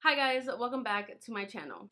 Hi guys, welcome back to my channel.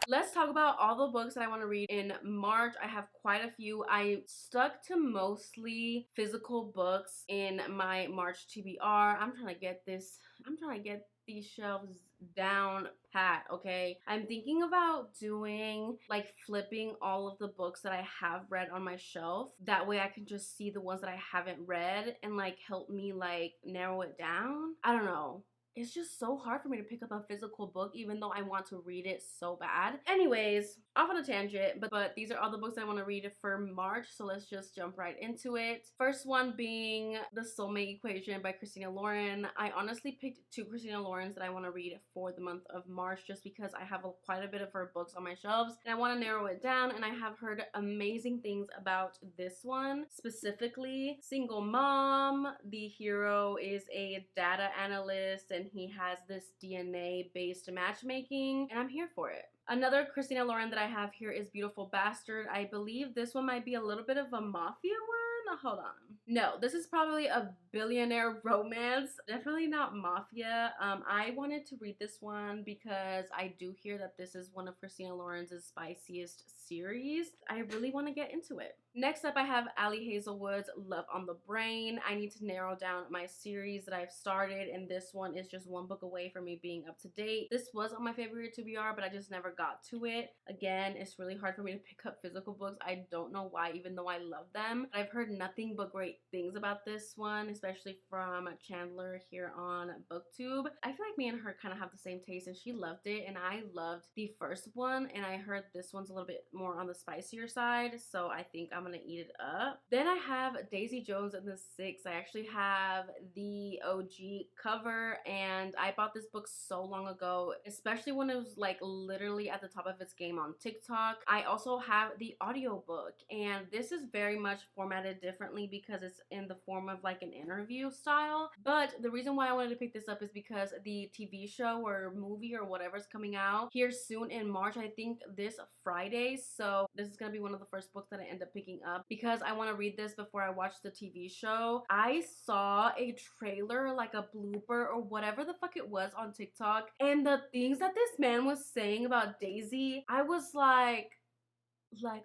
Let's talk about all the books that I want to read in March. I have quite a few. I stuck to mostly physical books in my March TBR. I'm trying to get these shelves down pat, okay? I'm thinking about doing like flipping all of the books that I have read on my shelf. That way I can just see the ones that I haven't read and like help me like narrow it down. I don't know. It's just so hard for me to pick up a physical book even though I want to read it so bad. Anyways, off on a tangent, but these are all the books I want to read for March, so let's just jump right into it. First one being The Soulmate Equation by Christina Lauren. I honestly picked two Christina Laurens that I want to read for the month of March just because I have quite a bit of her books on my shelves and I want to narrow it down, and I have heard amazing things about this one. Specifically, single mom, the hero is a data analyst and he has this DNA based matchmaking, and I'm here for it. Another Christina Lauren that I have here is Beautiful Bastard. I believe this one might be a little bit of a mafia one. Hold on. No, this is probably a billionaire romance. Definitely not mafia. I wanted to read this one because I do hear that this is one of Christina Lauren's spiciest series. I really want to get into it. Next up, I have Hazelwood's Love on the Brain. I need to narrow down my series that I've started, and this one is just one book away from me being up to date. This was on my favorite TBR, but I just never got to it. Again, it's really hard for me to pick up physical books. I don't know why, even though I love them. I've heard nothing but great things about this one, especially from Chandler here on BookTube. I feel like me and her kind of have the same taste, and she loved it, and I loved the first one, and I heard this one's a little bit more on the spicier side, so I think I'm gonna eat it up. Then I have Daisy Jones and the Six. I actually have the OG cover, and I bought this book so long ago, especially when it was like literally at the top of its game on TikTok. I also have the audiobook, and this is very much formatted differently because it's in the form of like an interview style. But the reason why I wanted to pick this up is because the TV show or movie or whatever's coming out here soon in March, I think this Friday. So this is gonna be one of the first books that I end up picking up because I want to read this before I watch the TV show. I saw a trailer, like a blooper or whatever the fuck it was on TikTok, and the things that this man was saying about Daisy, I was like,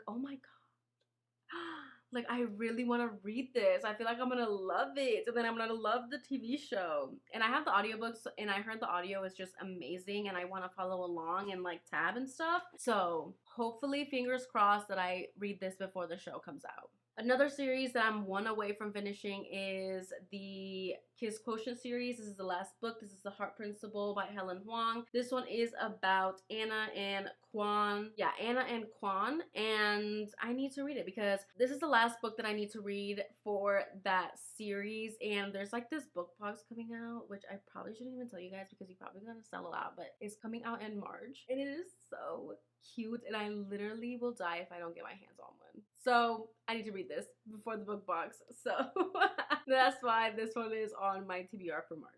oh my god. Like, I really want to read this. I feel like I'm gonna love it, and then I'm gonna love the TV show. And I have the audiobooks, and I heard the audio is just amazing, and I want to follow along and like tab and stuff. So hopefully, fingers crossed that I read this before the show comes out. Another series that I'm one away from finishing is the Kiss Quotient series. This is the last book. This is The Heart Principle by Helen Hoang. This one is about Anna and Quan. Yeah, Anna and Quan, and I need to read it because this is the last book that I need to read for that series, and there's like this book box coming out, which I probably shouldn't even tell you guys because you're probably gonna sell it out, but it's coming out in March, and it is so cute, and I literally will die if I don't get my hands on one. So I need to read this before the book box, so that's why this one is on my TBR for March.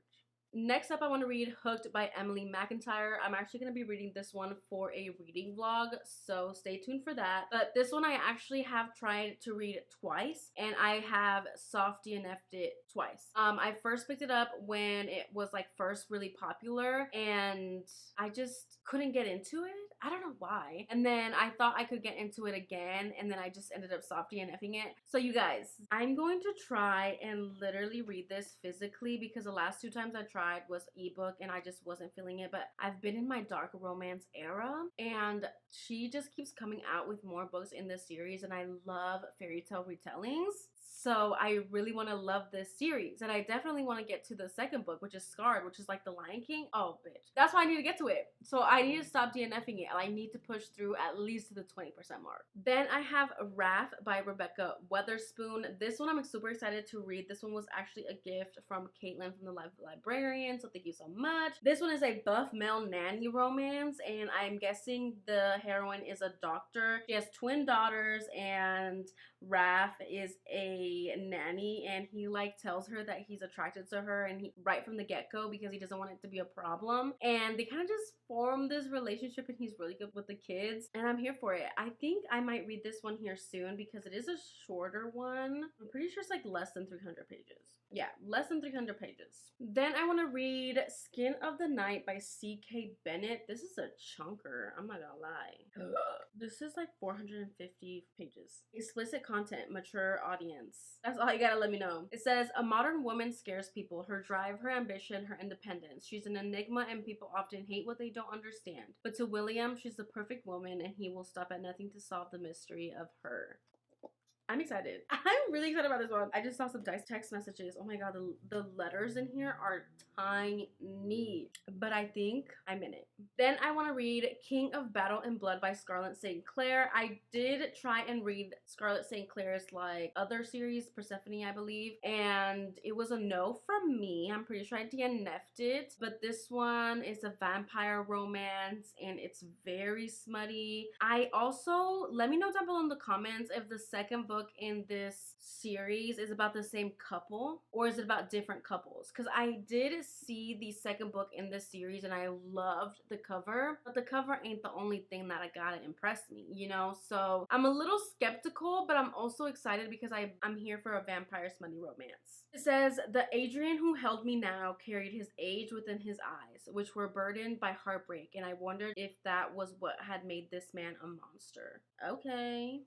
Next up, I want to read Hooked by Emily McIntire. I'm actually going to be reading this one for a reading vlog, so stay tuned for that. But this one I actually have tried to read twice, and I have soft DNF'd it twice. I first picked it up when it was like first really popular, and I just couldn't get into it. I don't know why. And then I thought I could get into it again, and then I just ended up soft DNFing it. So you guys, I'm going to try and literally read this physically because the last two times I tried was ebook and I just wasn't feeling it. But I've been in my dark romance era, and she just keeps coming out with more books in this series, and I love fairy tale retellings. So I really want to love this series, and I definitely want to get to the second book, which is Scarred, which is like the Lion King. Oh bitch, that's why I need to get to it. So I need to stop DNFing it. I need to push through at least to the 20% mark. Then I have Rafe by Rebekah Weatherspoon. This one I'm super excited to read. This one was actually a gift from Caitlin from the Librarian, so thank you so much. This one is a buff male nanny romance, and I'm guessing the heroine is a doctor. She has twin daughters, and Rafe is a nanny, and he like tells her that he's attracted to her, and he right from the get-go, because he doesn't want it to be a problem. And they kind of just form this relationship, and he's really good with the kids, and I'm here for it. I think I might read this one here soon because it is a shorter one. I'm pretty sure it's like less than 300 pages. Yeah, less than 300 pages. Then I want to read Skin of the Night by C.K. Bennett. This is a chunker, I'm not gonna lie. This is like 450 pages. Explicit content, mature audience. That's all you gotta let me know. It says, a modern woman scares people. Her drive, her ambition, her independence. She's an enigma and people often hate what they don't understand. But to William, she's the perfect woman and he will stop at nothing to solve the mystery of her. I'm excited. I'm really excited about this one. I just saw some text messages. Oh my god, the letters in here are tiny. But I think I'm in it. Then I want to read King of Battle and Blood by Scarlett St. Clair. I did try and read Scarlett St. Clair's like other series, Persephone, I believe, and it was a no from me. I'm pretty sure I DNF'd it. But this one is a vampire romance and it's very smutty. I also, let me know down below in the comments if the second book in this series is about the same couple or is it about different couples, because I did see the second book in this series and I loved the cover, but the cover ain't the only thing that I gotta impress me, you know? So I'm a little skeptical, but I'm also excited because I'm here for a vampire smutty romance. It says, the Adrian who held me now carried his age within his eyes, which were burdened by heartbreak, and I wondered if that was what had made this man a monster. Okay,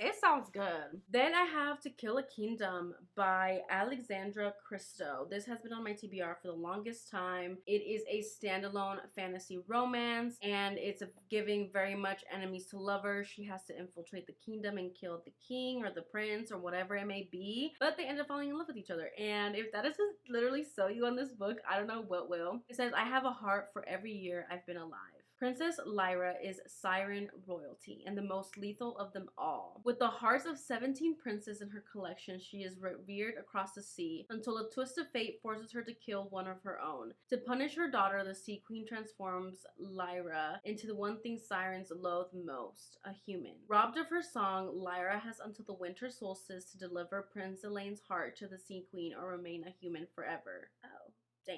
it sounds good. Then I have To Kill a Kingdom by Alexandra Christo. This has been on my TBR for the longest time. It is a standalone fantasy romance, and it's giving very much enemies to lovers. She has to infiltrate the kingdom and kill the king or the prince or whatever it may be, but they end up falling in love with each other. And if that doesn't literally sell you on this book, I don't know what will. It says, I have a heart for every year I've been alive. Princess Lyra is siren royalty and the most lethal of them all. With the hearts of 17 princes in her collection, she is revered across the sea until a twist of fate forces her to kill one of her own. To punish her daughter, the Sea Queen transforms Lyra into the one thing sirens loathe most, a human. Robbed of her song, Lyra has until the winter solstice to deliver Prince Elaine's heart to the Sea Queen or remain a human forever. Oh, damn.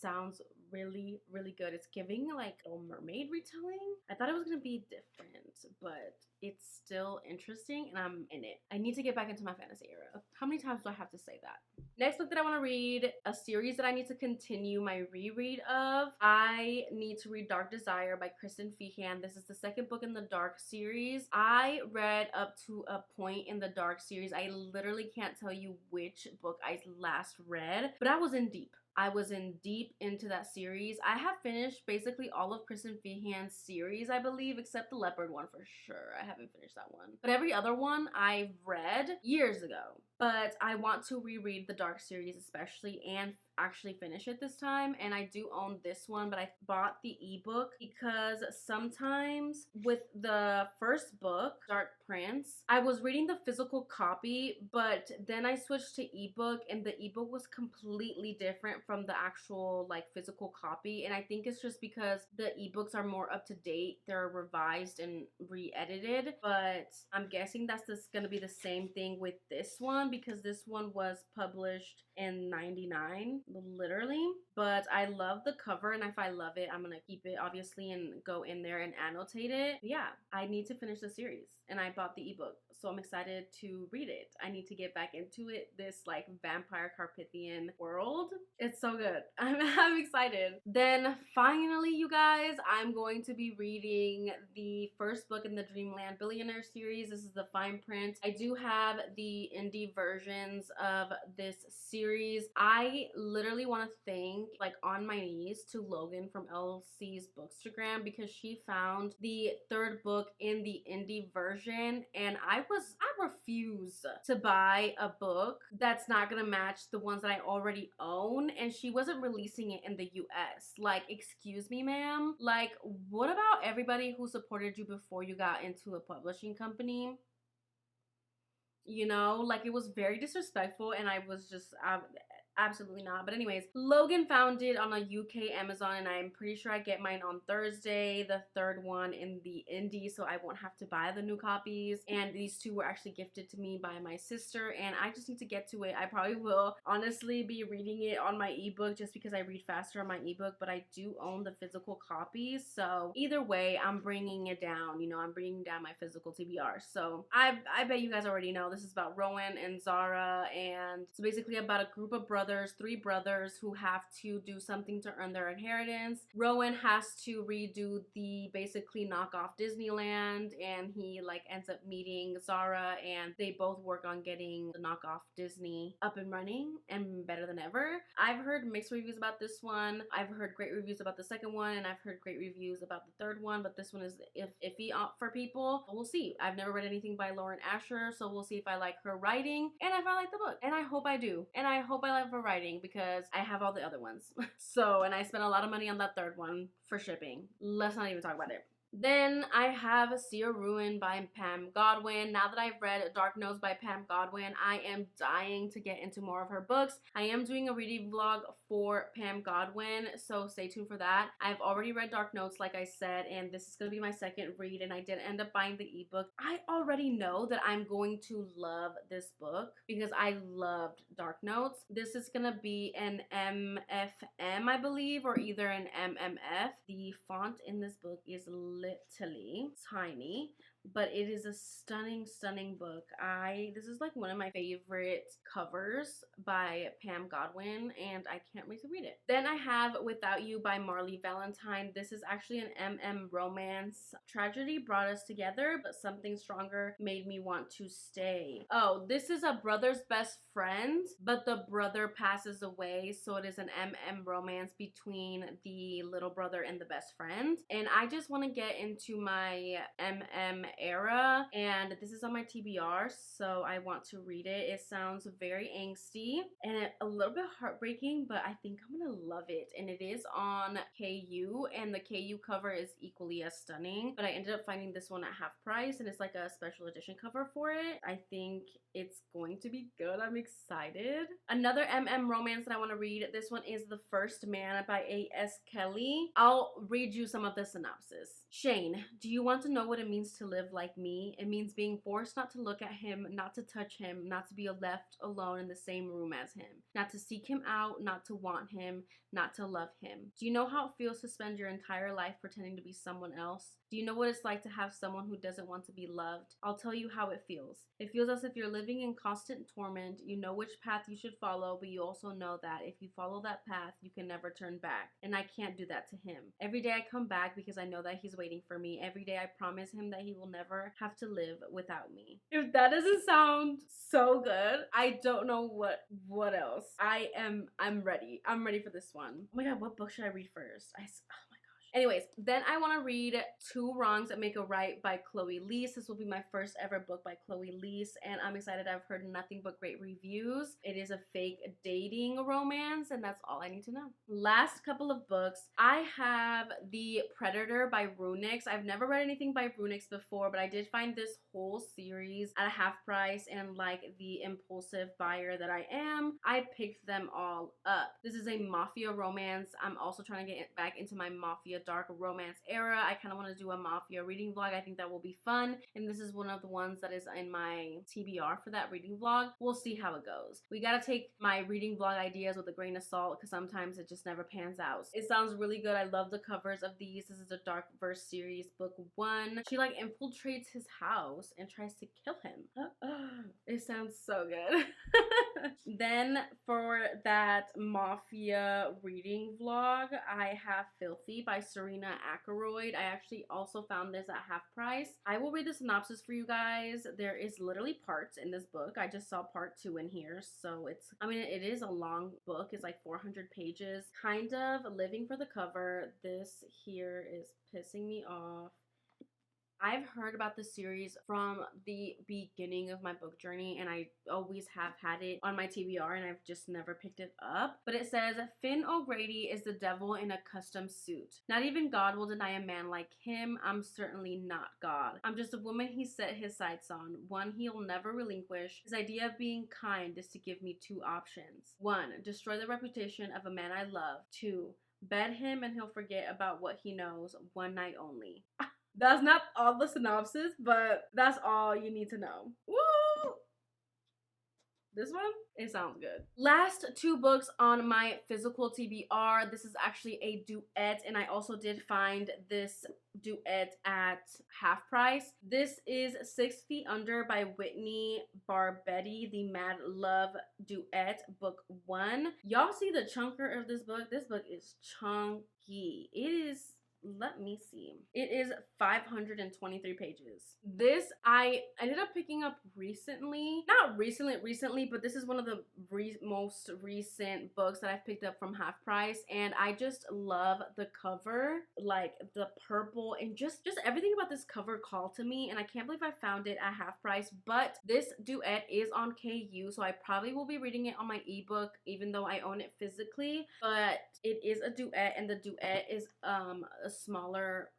Sounds really, really good. It's giving like a mermaid retelling. I thought it was gonna be different, but it's still interesting and I'm in it. I need to get back into my fantasy era. How many times do I have to say that? Next book that I want to read, a series that I need to continue my reread of. I need to read Dark Desire by Kristen Feehan. This is the second book in the Dark series. I read up to a point in the Dark series. I literally can't tell you which book I last read, but I was in deep. I was in deep into that series. I have finished basically all of Kristen Feehan's series, I believe, except the Leopard one for sure. I haven't finished that one. But every other one I've read years ago. But I want to reread the Dark series especially and actually finish it this time. And I do own this one, but I bought the ebook because sometimes with the first book, Dark Prince, I was reading the physical copy, but then I switched to ebook and the ebook was completely different from the actual like physical copy. And I think it's just because the ebooks are more up to date. They're revised and re-edited, but I'm guessing that's just gonna be the same thing with this one because this one was published in 99, literally. But I love the cover, and if I love it, I'm gonna keep it obviously and go in there and annotate it. But yeah, I need to finish the series and I bought the ebook, so I'm excited to read it. I need to get back into it, this like vampire Carpathian world. It's so good. I'm excited. Then finally, you guys, I'm going to be reading the first book in the Dreamland Billionaire series. This is the fine print. I do have the indie versions of this series. I literally want to thank, like on my knees, to Logan from LC's Bookstagram because she found the third book in the indie version, and I refuse to buy a book that's not gonna match the ones that I already own, and she wasn't releasing it in the US. Like, excuse me, ma'am. Like, what about everybody who supported you before you got into a publishing company? You know, like, it was very disrespectful, and I was just, Absolutely not. But anyways, Logan found it on a UK Amazon, and I'm pretty sure I get mine on Thursday, the third one in the indie, so I won't have to buy the new copies. And these two were actually gifted to me by my sister, and I just need to get to it. I probably will honestly be reading it on my ebook just because I read faster on my ebook, but I do own the physical copies. So either way, I'm bringing it down. You know, I'm bringing down my physical TBR. So I bet you guys already know this is about Rowan and Zara, and it's basically about a group of brothers, 3 brothers who have to do something to earn their inheritance. Rowan has to redo the basically knockoff Disneyland, and he like ends up meeting Zara, and they both work on getting the knockoff Disney up and running and better than ever. I've heard mixed reviews about this one. I've heard great reviews about the second one, and I've heard great reviews about the third one, but this one is iffy for people. We'll see. I've never read anything by Lauren Asher, so we'll see if I like her writing and if I like the book. And I hope I do. And I hope I like her writing because I have all the other ones. So, and I spent a lot of money on that third one for shipping. Let's not even talk about it. Then I have See a Ruin by Pam Godwin. Now that I've read Dark Notes by Pam Godwin, I am dying to get into more of her books. I am doing a reading vlog for Pam Godwin, so stay tuned for that. I've already read Dark Notes, like I said, and this is going to be my second read, and I did end up buying the ebook. I already know that I'm going to love this book because I loved Dark Notes. This is going to be an MFM, I believe, or either an MMF. The font in this book is literally tiny, but it is a stunning book. This is like one of my favorite covers by Pam Godwin, and I can't wait to read it. Then I have Without You by Marley Valentine. This is actually an MM romance. Tragedy brought us together, but something stronger made me want to stay. Oh, this is a brother's best friend, but the brother passes away, so it is an MM romance between the little brother and the best friend. And I just want to get into my MM era, and this is on my TBR, so I want to read it. It sounds very angsty and a little bit heartbreaking, but I think I'm gonna love it. And it is on KU, and the KU cover is equally as stunning, but I ended up finding this one at half price, and it's like a special edition cover for it. I think it's going to be good. I'm excited. Another MM romance that I want to read, this one is The First Man by A.S. Kelly. I'll read you some of the synopsis. Shane, do you want to know what it means to live like me? It means being forced not to look at him, not to touch him, not to be left alone in the same room as him, not to seek him out, not to want him, not to love him. Do you know how it feels to spend your entire life pretending to be someone else? Do you know what it's like to have someone who doesn't want to be loved? I'll tell you how it feels. It feels as if you're living in constant torment. You know which path you should follow, but you also know that if you follow that path, you can never turn back. And I can't do that to him. Every day I come back because I know that he's waiting for me. Every day I promise him that he will never have to live without me. If that doesn't sound so good, I don't know what else. I'm ready. I'm ready for this one. Oh my god, what book should I read first? Oh my gosh. Anyways, then I want to read Two Wrongs That Make a Right by Chloe Liese. This will be my first ever book by Chloe Liese, and I'm excited. I've heard nothing but great reviews. It is a fake dating romance, and that's all I need to know. Last couple of books, I have The Predator by Runyx. I've never read anything by Runyx before, but I did find this whole series at a half price, and like the impulsive buyer that I am, I picked them all up. This is a mafia romance. I'm also trying to get back into my mafia dark romance era. I kind of want to do a mafia reading vlog. I think that will be fun, and this is one of the ones that is in my TBR for that reading vlog. We'll see how it goes. We gotta take my reading vlog ideas with a grain of salt because sometimes it just never pans out. It sounds really good. I love the covers of these. This is a Dark Verse series, book 1. She like infiltrates his house and tries to kill him. It sounds so good. Then for that mafia reading vlog, I have Filthy by Serena Akeroyd. I actually also found this at half price. I will read the synopsis for you guys. There is literally parts in this book. I just saw part 2 in here, so it is a long book. It's like 400 pages. Kind of living for the cover. This here is pissing me off. I've heard about this series from the beginning of my book journey, and I always have had it on my TBR, and I've just never picked it up. But it says, Finn O'Grady is the devil in a custom suit. Not even God will deny a man like him. I'm certainly not God. I'm just a woman he set his sights on, one he'll never relinquish. His idea of being kind is to give me two options. 1, destroy the reputation of a man I love. 2, bed him and he'll forget about what he knows, one night only. That's not all the synopsis, but that's all you need to know. Woo! This one, it sounds good. Last 2 books on my physical TBR. This is actually a duet, and I also did find this duet at half price. This is 6 Feet Under by Whitney Barbetti, the Mad Love Duet, book 1. Y'all see the chunker of this book? This book is chunky. It is, let me see, it is 523 pages. This I ended up picking up recently. Not recently, but this is one of the most recent books that I've picked up from half price, and I just love the cover, like the purple, and just everything about this cover called to me, and I can't believe I found it at half price. But this duet is on KU, so I probably will be reading it on my ebook even though I own it physically. But it is a duet, and the duet is a smaller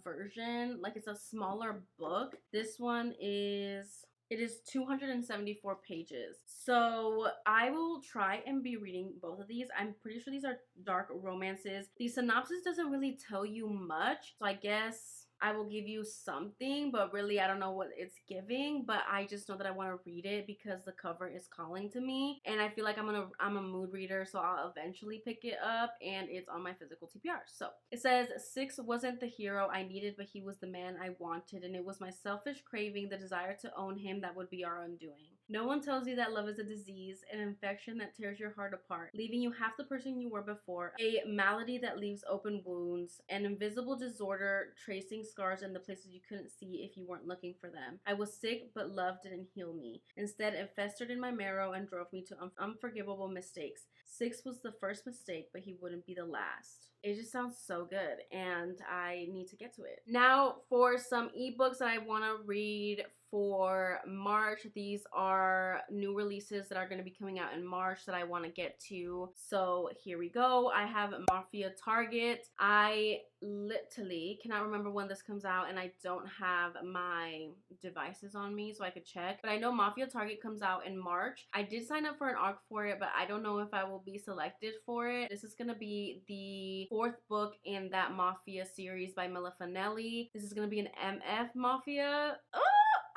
version, like it's a smaller book. This one is, it is 274 pages. So I will try and be reading both of these. I'm pretty sure these are dark romances. The synopsis doesn't really tell you much, so I guess I will give you something, but really I don't know what it's giving. But I just know that I want to read it because the cover is calling to me, and I feel like I'm a mood reader, so I'll eventually pick it up, and it's on my physical TBR. So it says, 6 wasn't the hero I needed, but he was the man I wanted, and it was my selfish craving, the desire to own him, that would be our undoing. No one tells you that love is a disease, an infection that tears your heart apart, leaving you half the person you were before, a malady that leaves open wounds, an invisible disorder tracing scars in the places you couldn't see if you weren't looking for them. I was sick, but love didn't heal me. Instead, it festered in my marrow and drove me to unforgivable mistakes. 6 was the first mistake, but he wouldn't be the last. It just sounds so good, and I need to get to it. Now, for some ebooks that I want to read for March. These are new releases that are going to be coming out in March that I want to get to. So here we go. I have Mafia Target. I literally cannot remember when this comes out, and I don't have my devices on me so I could check. But I know Mafia Target comes out in March. I did sign up for an ARC for it, but I don't know if I will be selected for it. This is going to be the 4th book in that Mafia series by Mila Fanelli. This is going to be an MF Mafia. Oh!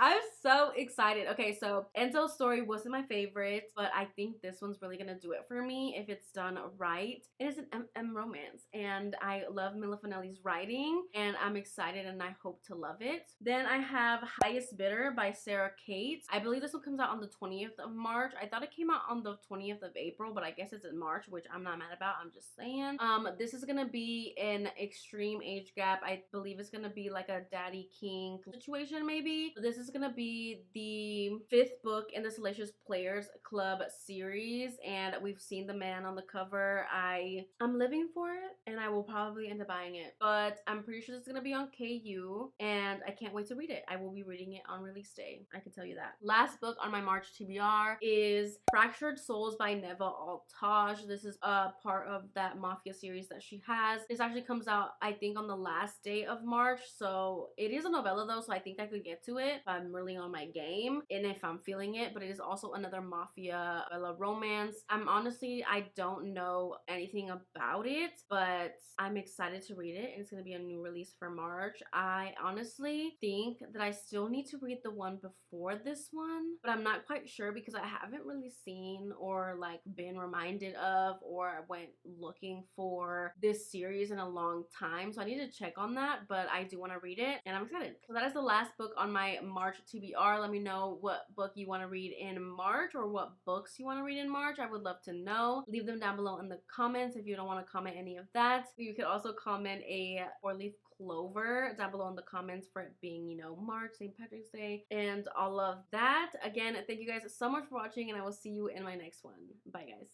I'm so excited. Okay, so Enzo's story wasn't my favorite, but I think this one's really gonna do it for me if it's done right. It is an MM romance, and I love Mila Fanelli's writing, and I'm excited and I hope to love it. Then I have Highest Bidder by Sarah Kate. I believe this one comes out on the 20th of March. I thought it came out on the 20th of April, but I guess it's in March, which I'm not mad about. I'm just saying. This is gonna be an extreme age gap. I believe it's gonna be like a Daddy King situation, maybe. This is gonna be the 5th book in the Salacious Players Club series, and we've seen the man on the cover. I'm living for it, and I will probably end up buying it, but I'm pretty sure it's gonna be on KU, and I can't wait to read it. I will be reading it on release day, I can tell you that. Last book on my March TBR is Fractured Souls by Neva Altaj. This is a part of that Mafia series that she has. This actually comes out, I think, on the last day of March, so it is a novella though, so I think I could get to it if I'm really on my game and if I'm feeling it. But it is also another Mafia romance. I don't know anything about it, but I'm excited to read it, and it's gonna be a new release for March. I honestly think that I still need to read the one before this one, but I'm not quite sure because I haven't really seen or like been reminded of or went looking for this series in a long time, so I need to check on that. But I do want to read it, and I'm excited. So that is the last book on my March TBR. Let me know what book you want to read in March or what books you want to read in March. I would love to know. Leave them down below in the comments if you don't want to comment any of that. You could also comment a 4-leaf clover down below in the comments for it being, you know, March, St. Patrick's Day, and all of that. Again, thank you guys so much for watching, and I will see you in my next one. Bye, guys.